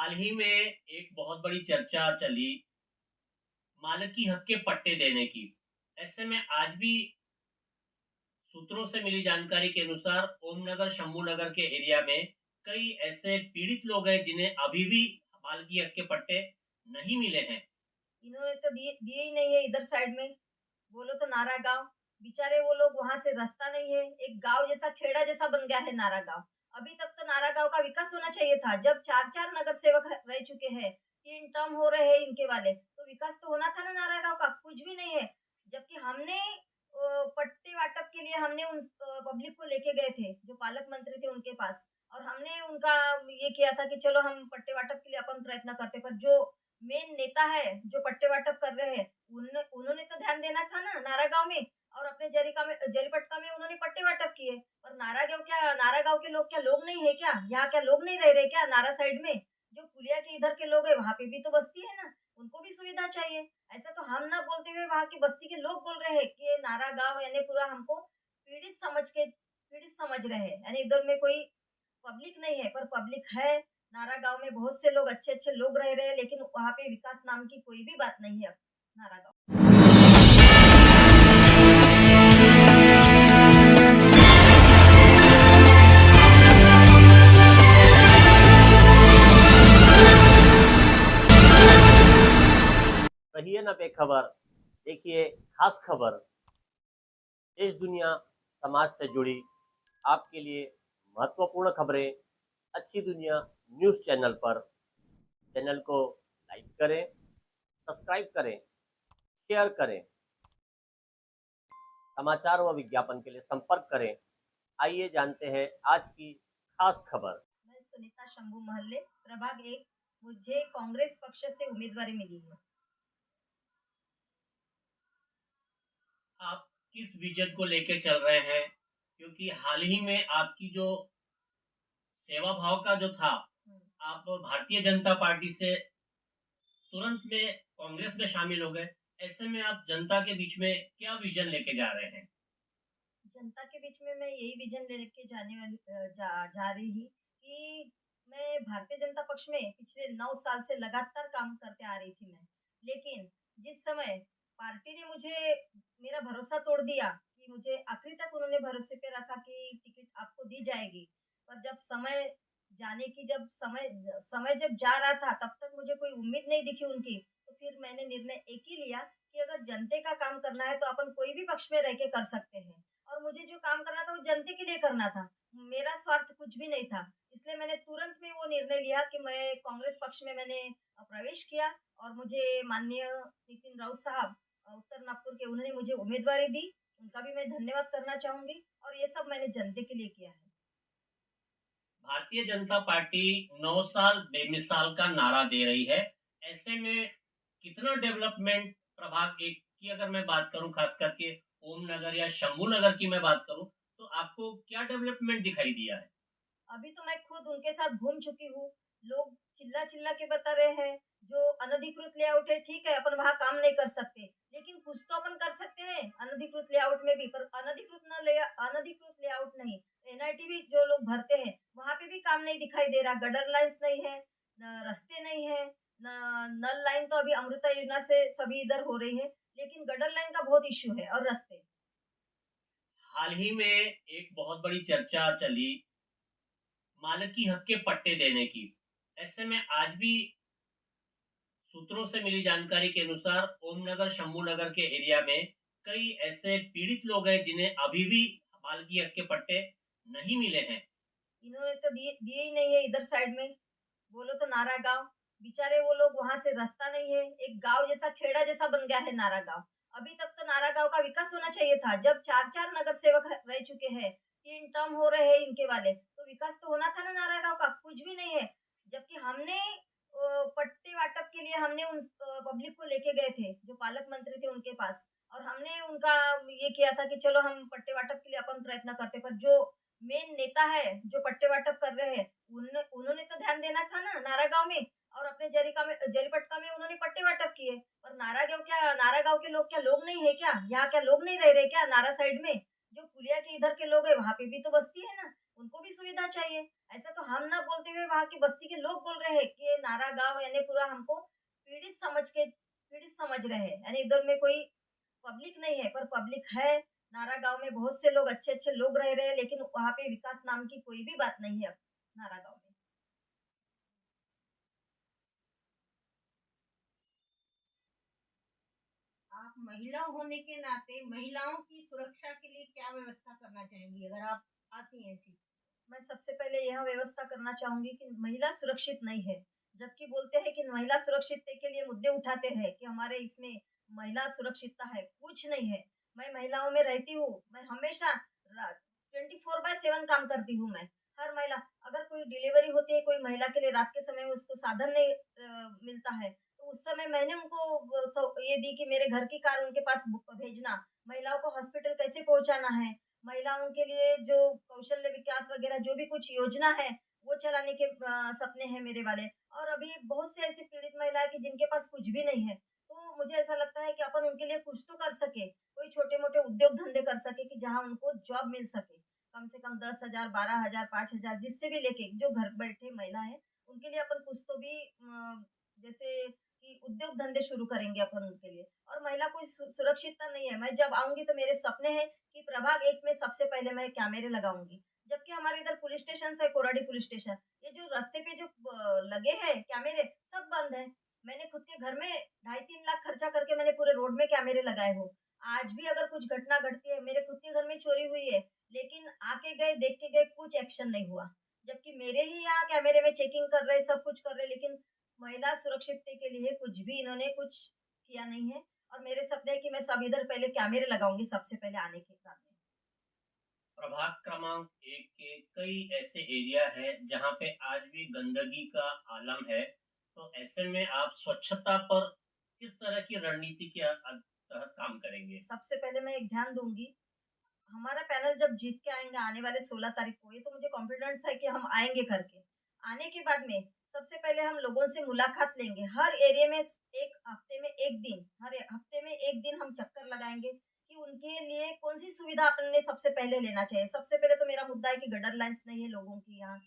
हाल ही में एक बहुत बड़ी चर्चा चली मालिकी हक के पट्टे देने की। ऐसे में आज भी सूत्रों से मिली जानकारी के अनुसार ओमनगर शंभू नगर के एरिया में कई ऐसे पीड़ित लोग हैं जिन्हें अभी भी मालिकी हक के पट्टे नहीं मिले हैं। इन्होंने तो दिए दिए ही नहीं है इधर साइड में। बोलो तो नारा गाँव, बेचारे वो लोग वहां से रास्ता नहीं है, एक गांव जैसा खेड़ा जैसा बन गया है नारा गाँव। अभी तक तो नारा गाँव का विकास होना चाहिए था। जब चार चार नगर सेवक रह चुके हैं, 3 टर्म हो रहे हैं इनके वाले, तो विकास तो होना था ना नारा गाँव का। कुछ भी नहीं है। जबकि हमने पट्टे वाटप के लिए हमने उन पब्लिक को लेके गए थे, जो पालक मंत्री थे उनके पास, और हमने उनका ये किया था कि चलो हम पट्टे वाटप के लिए अपन प्रयत्न करते। पर जो मेन नेता है जो पट्टे वाटप कर रहे हैं, उन्होंने तो ध्यान देना था ना नारा गांव में। और अपने जरीका में जरीपटका में उन्होंने पट्टे वाटप किए। पर नारा गांव के लोग क्या लोग नहीं है क्या? यहाँ क्या लोग नहीं रह रहे क्या नारा साइड में? जो पुलिया के इधर के लोग है वहाँ पे भी तो बस्ती है ना, उनको भी सुविधा चाहिए। ऐसा तो हम ना बोलते हुए वहाँ की बस्ती के लोग बोल रहे हैं कि ये नारा गांव यानी पूरा हमको पीड़ित समझ रहे हैं, यानी इधर में कोई पब्लिक नहीं है। पर पब्लिक है। नारा गांव में बहुत से लोग अच्छे अच्छे लोग रह रहे हैं, लेकिन वहाँ पे विकास नाम की कोई भी बात नहीं है। नारा गांव रही है ना बेखबर। देखिए, खास खबर देश दुनिया समाज से जुड़ी आपके लिए महत्वपूर्ण खबरें अच्छी दुनिया न्यूज़ चैनल पर। चैनल को लाइक करें, सब्सक्राइब करें, शेयर करें। समाचार व विज्ञापन के लिए संपर्क करें। आइए जानते हैं आज की खास खबर। मैं सुनीता शंभू महल्ले प्रभाग 1। मुझे कांग्रेस पक्ष से उम्मीदवारी मिली है। आप किस विजन को लेके चल रहे हैं? क्योंकि हाल ही में आपकी जो सेवा भाव का जो था, आप भारतीय जनता पार्टी से तुरंत में कांग्रेस में शामिल हो गए। ऐसे में आप जनता के बीच में क्या विजन लेके जा रहे हैं? जनता के बीच में मैं यही विजन लेके जा रही ही कि मैं भारतीय जनता पक्ष में पिछले 9 साल से लगातार काम करते आ रही थी मैं। लेकिन जिस समय पार्टी ने मुझे मेरा भरोसा तोड़ दिया, कि मुझे आखिरी तक उन्होंने भरोसे पे रखा कि टिकट आपको दी जाएगी। पर जब समय जाने की जब समय समय जब जा रहा था, तब तक मुझे कोई उम्मीद नहीं दिखी उनकी। तो फिर मैंने निर्णय एक ही लिया कि अगर जनते का काम करना है तो अपन कोई भी पक्ष में रह के कर सकते हैं। और मुझे जो काम करना था वो जनता के लिए करना था। मेरा स्वार्थ कुछ भी नहीं था। इसलिए मैंने तुरंत में वो निर्णय लिया कि मैं कांग्रेस पक्ष में मैंने प्रवेश किया। और मुझे माननीय नितिन राउत साहब उत्तर नागपुर के, उन्होंने मुझे उम्मीदवारी दी। उनका भी मैं धन्यवाद करना चाहूंगी। और ये सब मैंने जनता के लिए किया है। भारतीय जनता पार्टी 9 साल बेमिसाल का नारा दे रही है। ऐसे में कितना डेवलपमेंट प्रभाग एक की अगर मैं बात करूं, खास करके ओम नगर या शंभू नगर की मैं बात करूं, तो आपको क्या डेवलपमेंट दिखाई दिया है? अभी तो मैं खुद उनके साथ घूम चुकी हूँ। लोग चिल्ला चिल्ला के बता रहे हैं, जो अनधिकृत लेआउट है ठीक है, अपन वहाँ काम नहीं कर सकते, लेकिन कुछ तो अपन कर सकते हैं अनधिकृत लेआउट में भी। पर अनधिकृत लेआउट नहीं, एनआईटी भी जो लोग भरते हैं वहाँ पे भी काम नहीं दिखाई दे रहा। गटर लाइन्स नहीं है, न रास्ते नहीं है, न नल लाइन। तो अभी अमृता योजना से सभी इधर हो रही है, लेकिन गटर लाइन का बहुत इश्यू है, और रास्ते। हाल ही में एक बहुत बड़ी चर्चा चली मालिकी हक के पट्टे देने की। ऐसे में आज भी सूत्रों से मिली जानकारी के अनुसार ओमनगर शंभू नगर के एरिया में कई ऐसे पीड़ित लोग हैं जिन्हें अभी भी मालिकी हक के पट्टे नहीं मिले हैं। इन्होंने तो दिए ही नहीं है इधर साइड में। बोलो तो नारा गाँव, बेचारे वो लोग वहां से रास्ता नहीं है, एक गांव जैसा खेड़ा जैसा बन गया है नारा गाँव। अभी तक तो नारा गाँव का विकास होना चाहिए था। जब चार चार नगर सेवक रह चुके हैं, 3 टर्म हो रहे हैं इनके वाले, तो विकास तो होना था ना नारा गाँव का। कुछ भी नहीं है। जबकि हमने पट्टे वाटप के लिए हमने उन पब्लिक को लेके गए थे, जो पालक मंत्री थे उनके पास, और हमने उनका ये किया था कि चलो हम पट्टे वाटप के लिए अपन प्रयत्न करते। पर जो मेन नेता है जो पट्टे वाटप कर रहे हैं, उन्होंने तो ध्यान देना था ना नारा गाँव में। और अपने जरीपटका में उन्होंने पट्टे वाटप किए। पर नारा गाँव के लोग क्या लोग नहीं है क्या? यहाँ क्या लोग नहीं रह रहे क्या नारा साइड में? जो पुलिया के इधर के लोग है वहाँ पे भी तो बस्ती है ना, उनको भी सुविधा चाहिए। ऐसा तो हम ना बोलते हुए वहाँ की बस्ती के लोग बोल रहे हैं कि ये नारा गांव यानी पूरा हमको पीड़ित समझ रहे हैं, यानी इधर में कोई पब्लिक नहीं है, पर पब्लिक है। नारा गांव में बहुत से लोग अच्छे अच्छे लोग रह रहे हैं, लेकिन वहाँ पे विकास नाम की कोई भी बात नहीं है अब नारा गांव में। आप महिला होने के नाते महिलाओं की सुरक्षा के लिए क्या व्यवस्था करना चाहेंगी अगर आप आती हैं ऐसी? मैं सबसे पहले यह व्यवस्था करना चाहूंगी कि महिला सुरक्षित नहीं है, जबकि बोलते हैं कि महिला सुरक्षितता के लिए मुद्दे उठाते हैं कि हमारे इसमें महिला सुरक्षितता है, कुछ नहीं है। मैं महिलाओं में रहती हूँ, मैं हमेशा 24/7 काम करती हूँ। मैं हर महिला, अगर कोई डिलीवरी होती है कोई महिला के लिए, रात के समय में उसको साधन नहीं मिलता है, तो उस समय मैंने उनको ये दी कि मेरे घर की कार उनके पास भेजना, महिलाओं को हॉस्पिटल कैसे पहुंचाना है, महिलाओं के लिए जो कौशल्य विकास वगैरह जो भी कुछ योजना है वो चलाने के सपने हैं मेरे वाले। और अभी बहुत से ऐसी पीड़ित महिलाएं कि जिनके पास कुछ भी नहीं है, तो मुझे ऐसा लगता है कि अपन उनके लिए कुछ तो कर सके, कोई छोटे मोटे उद्योग धंधे कर सके कि जहाँ उनको जॉब मिल सके, कम से कम 10,000 12,000 5,000 जिससे भी लेके जो घर बैठे महिला है उनके लिए अपन कुछ तो भी जैसे कि उद्योग धंधे शुरू करेंगे अपन उनके लिए। और महिला कोई सुरक्षितता नहीं है। मैं जब आऊंगी तो मेरे सपने हैं कि प्रभाग 1 में सबसे पहले मैं कैमरे लगाऊंगी, जबकि हमारे इधर पुलिस स्टेशन है, कोराडी पुलिस स्टेशन, ये जो रास्ते पे जो लगे हैं कैमरे सब बंद है। मैंने खुद के घर में 2.5-3 लाख खर्चा करके मैंने पूरे रोड में कैमरे लगाए हो। आज भी अगर कुछ घटना घटती है, मेरे खुद के घर में चोरी हुई है, लेकिन आके गए देख के गए, कुछ एक्शन नहीं हुआ, जबकि मेरे ही यहाँ कैमरे में चेकिंग कर रहे, सब कुछ कर रहे, लेकिन महिला सुरक्षितता के लिए कुछ भी इन्होंने कुछ किया नहीं है। और मेरे सपने है कि मैं सब इधर पहले कैमरे लगाऊंगी सबसे पहले आने के बाद में। प्रभाग क्रमांक 1 के कई ऐसे एरिया है जहाँ पे आज भी गंदगी का आलम है, तो ऐसे में आप स्वच्छता पर किस तरह की रणनीति के तहत काम करेंगे? सबसे पहले मैं एक ध्यान दूंगी, हमारा पैनल जब जीत के आएंगे आने वाले 16 तारीख को, ये तो मुझे कॉन्फिडेंस है कि हम आएंगे करके। आने के बाद में सबसे पहले हम लोगों से मुलाकात लेंगे, हर एरिया में एक हफ्ते में एक दिन, हर हफ्ते में एक दिन हम चक्कर लगाएंगे कि उनके लिए कौन सी सुविधा अपन ने सबसे पहले लेना चाहिए। सबसे पहले तो मेरा मुद्दा है कि गटर लाइन्स नहीं है लोगों की यहाँ,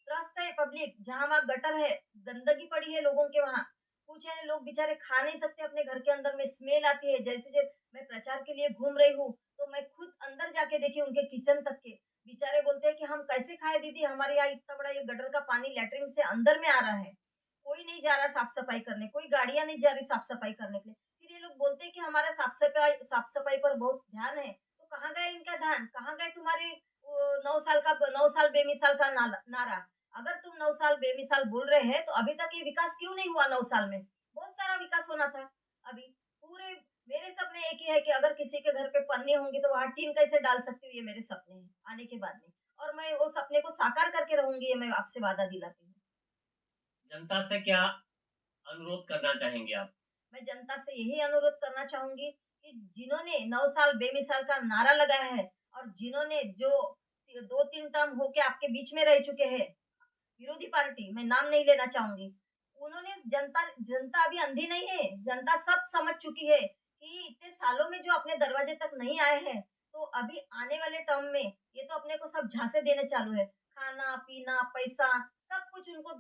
त्रस्त है पब्लिक, जहाँ वहाँ गटर है, गंदगी पड़ी है लोगों के वहाँ, कुछ है लोग बेचारे खा नहीं सकते अपने घर के अंदर में, स्मेल आती है। जैसे जब मैं प्रचार के लिए घूम रही हूँ तो मैं खुद अंदर जाके देखी उनके किचन तक के, बेचारे बोलते हैं कि हम कैसे खाए दीदी, हमारे यहाँ इतना बड़ा ये गटर का पानी लैट्रिन से अंदर में आ रहा है, कोई नहीं जा रहा साफ सफाई करने, कोई गाड़ियां नहीं जा रही साफ सफाई करने के लिए। फिर ये लोग बोलते हैं कि हमारा साफ सफाई पर बहुत ध्यान है, तो कहाँ गए इनका ध्यान, कहाँ गए तुम्हारे 9 साल बेमिसाल का नारा। अगर तुम 9 साल बेमिसाल बोल रहे हैं तो अभी तक ये विकास क्यों नहीं हुआ? 9 साल में बहुत सारा विकास होना था। अभी पूरे मेरे सपने एक ही है कि अगर किसी के घर पे पन्नी होंगी तो वहां टीन कैसे डाल सकती हूँ, ये मेरे सपने हैं आने के बाद में, और मैं वो सपने को साकार करके रहूंगी, ये मैं आपसे वादा दिलाती हूँ। जनता से क्या अनुरोध करना चाहेंगे आप? मैं जनता से यही अनुरोध करना चाहूंगी कि जिन्होंने 9 साल बेमिसाल का नारा लगाया है और जिन्होंने जो 2-3 टर्म होके आपके बीच में रह चुके हैं, विरोधी पार्टी, मैं नाम नहीं लेना चाहूंगी, उन्होंने जनता जनता अभी अंधी नहीं है, जनता सब समझ चुकी है कि इतने सालों में जो अपने दरवाजे तक नहीं आए हैं, तो अभी आने वाले टर्म में ये तो अपने को सब झांसे देने चालू है, खाना पीना पैसा सब कुछ उनको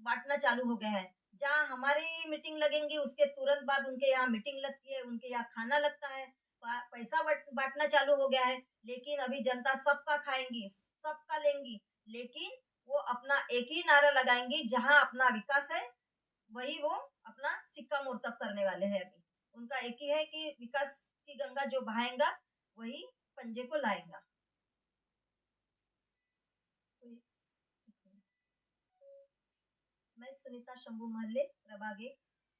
बांटना चालू हो गया है। जहाँ हमारी मीटिंग लगेंगी उसके तुरंत बाद उनके यहाँ मीटिंग लगती है, उनके यहाँ खाना लगता है, पैसा बांटना चालू हो गया है। लेकिन अभी जनता सबका खाएंगी, सबका लेंगी, लेकिन वो अपना एक ही नारा लगाएंगी, जहां अपना विकास है वही वो अपना सिक्का मोर्तब करने वाले हैं। अभी उनका एक ही है कि विकास की गंगा जो बहाएगा वही पंजे को लाएगा। मैं सुनीता शंभू महल्ले, प्रभाग 1,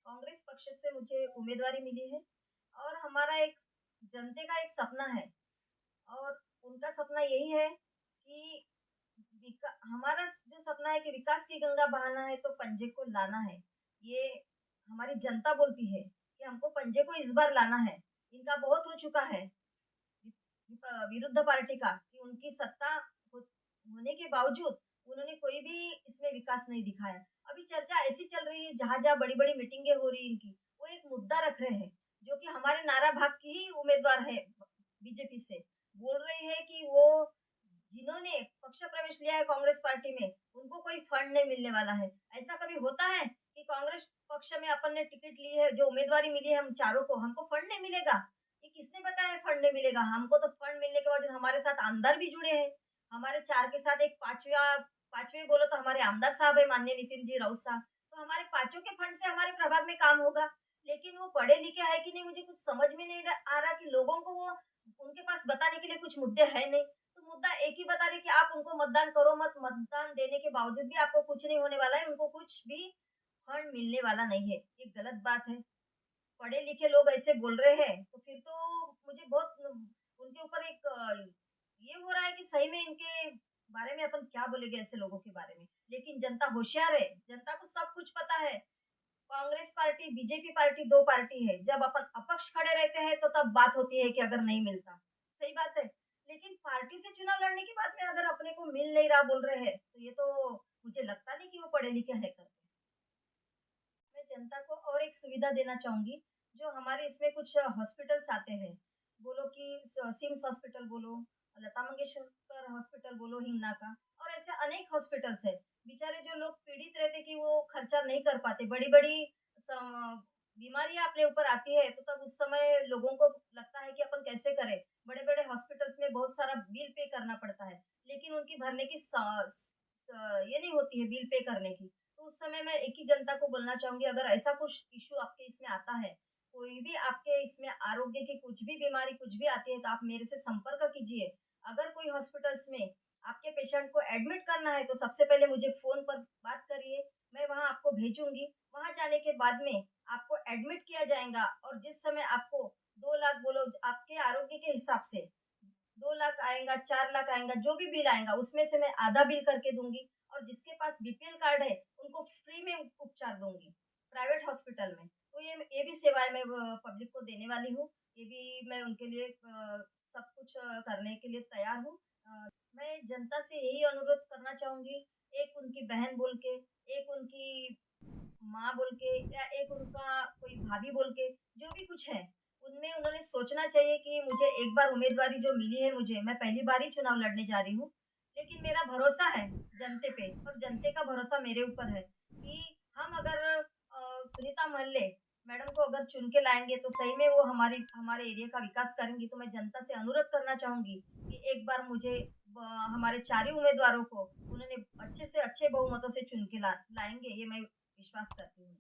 कांग्रेस पक्ष से मुझे उम्मीदवारी मिली है। और हमारा एक जनते का एक सपना है, और उनका सपना यही है कि हमारा जो सपना है कि विकास की गंगा बहाना है तो पंजे को लाना है। ये हमारी जनता बोलती है कि हमको पंजे को इस बार लाना है। इनका बहुत हो चुका है विरुद्ध पार्टी का कि उनकी सत्ता होने के बावजूद उन्होंने कोई भी इसमें विकास नहीं दिखाया। अभी चर्चा ऐसी चल रही है, जहाँ जहाँ बड़ी बड़ी मीटिंगें हो रही इनकी, वो एक मुद्दा रख रहे हैं जो कि हमारे नारा भाग की ही उम्मीदवार है, बीजेपी से बोल रही है कि वो जिन्होंने पक्ष प्रवेश लिया है कांग्रेस पार्टी में उनको कोई फंड नहीं मिलने वाला है। ऐसा कभी होता है? पक्ष में अपन ने टिकट ली है, जो उम्मीदवारी मिली है हम चारों को, हमको फंड नहीं मिलेगा। ये किसने बताया है फंड नहीं मिलेगा? हमको तो फंड मिलने के बाद हमारे साथ आमदार भी जुड़े हैं। हमारे 4 के साथ एक पाँचवें बोलो तो हमारे आमदार साहब है, माननीय नितिन जी राउत साहब। तो हमारे पाँचों के फंड से हमारे प्रभाग में काम होगा। लेकिन वो पढ़े लिखे है कि नहीं, मुझे कुछ समझ में नहीं आ रहा कि लोगों को वो उनके पास बताने के लिए कुछ मुद्दे है नहीं। तो मुद्दा एक ही बता रहे कि आप उनको मतदान करो मत, मतदान देने के बावजूद भी आपको कुछ नहीं होने वाला है, उनको कुछ भी फंड मिलने वाला नहीं है। ये गलत बात है। पढ़े लिखे लोग ऐसे बोल रहे हैं तो फिर तो मुझे बहुत उनके ऊपर एक ये हो रहा है कि सही में इनके बारे में अपन क्या बोलेंगे ऐसे लोगों के बारे में। लेकिन जनता होशियार है, जनता को सब कुछ पता है। Congress party, BJP party 2 party है। जब अपन अपक्ष खड़े रहते हैं तो तब बात होती है कि अगर नहीं मिलता, सही बात है। लेकिन पार्टी से चुनाव लड़ने के बाद में अगर अपने को मिल नहीं रहा बोल रहे हैं तो ये तो मुझे लगता नहीं कि वो पढ़े लिखे है करके। मैं जनता को और एक सुविधा देना चाहूंगी, जो हमारे इसमें कुछ हॉस्पिटल्स आते हैं, बोलो कि सिम्स हॉस्पिटल बोलो, लता मंगेशकर हॉस्पिटल बोलो हिंगना का, और ऐसे अनेक हॉस्पिटल्स है। बेचारे जो लोग पीड़ित रहते कि वो खर्चा नहीं कर पाते, बड़ी बड़ी बीमारियां अपने ऊपर आती है, तो तब उस समय लोगों को लगता है कि अपन कैसे करें। बड़े बड़े हॉस्पिटल्स में बहुत सारा बिल पे करना पड़ता है, लेकिन उनकी भरने की ये नहीं होती है बिल पे करने की। तो उस समय मैं एक ही जनता को बोलना चाहूंगी, अगर ऐसा कुछ इश्यू आपके इसमें आता है, कोई भी आपके इसमें आरोग्य की कुछ भी बीमारी कुछ भी आती है, तो आप मेरे से संपर्क कीजिए। अगर कोई हॉस्पिटल्स में आपके पेशेंट को एडमिट करना है तो सबसे पहले मुझे फोन पर बात करिए, मैं वहां आपको भेजूंगी। वहां जाने के बाद में आपको एडमिट किया जाएगा, और जिस समय आपको 2 लाख बोलो आपके आरोग्य के हिसाब से 2 लाख आएगा, 4 लाख आएगा, जो भी बिल आएगा उसमें से मैं आधा बिल करके दूंगी। और जिसके पास बीपीएल कार्ड है उनको फ्री में उपचार दूंगी प्राइवेट हॉस्पिटल में। तो ये भी सेवाएं मैं पब्लिक को देने वाली हूँ। ये भी मैं उनके लिए सब कुछ करने के लिए तैयार हूँ। मैं जनता से यही अनुरोध करना चाहूंगी, एक उनकी बहन बोल के, एक उनकी माँ बोल के, या एक उनका कोई भाभी बोल के, जो भी कुछ है, उनमें उन्होंने सोचना चाहिए कि मुझे एक बार उम्मीदवारी जो मिली है, मुझे मैं पहली बार ही चुनाव लड़ने जा रही हूँ, लेकिन मेरा भरोसा है जनते पे, और जनते का भरोसा मेरे ऊपर है कि हम अगर सुनीता महले मैडम को अगर चुन के लाएंगे तो सही में वो हमारे एरिया का विकास करेंगी। तो मैं जनता से अनुरोध करना चाहूंगी कि एक बार मुझे हमारे 4 ही उम्मीदवारों को उन्होंने अच्छे से अच्छे बहुमतों से चुन के लाएंगे, ये मैं विश्वास करती हूँ।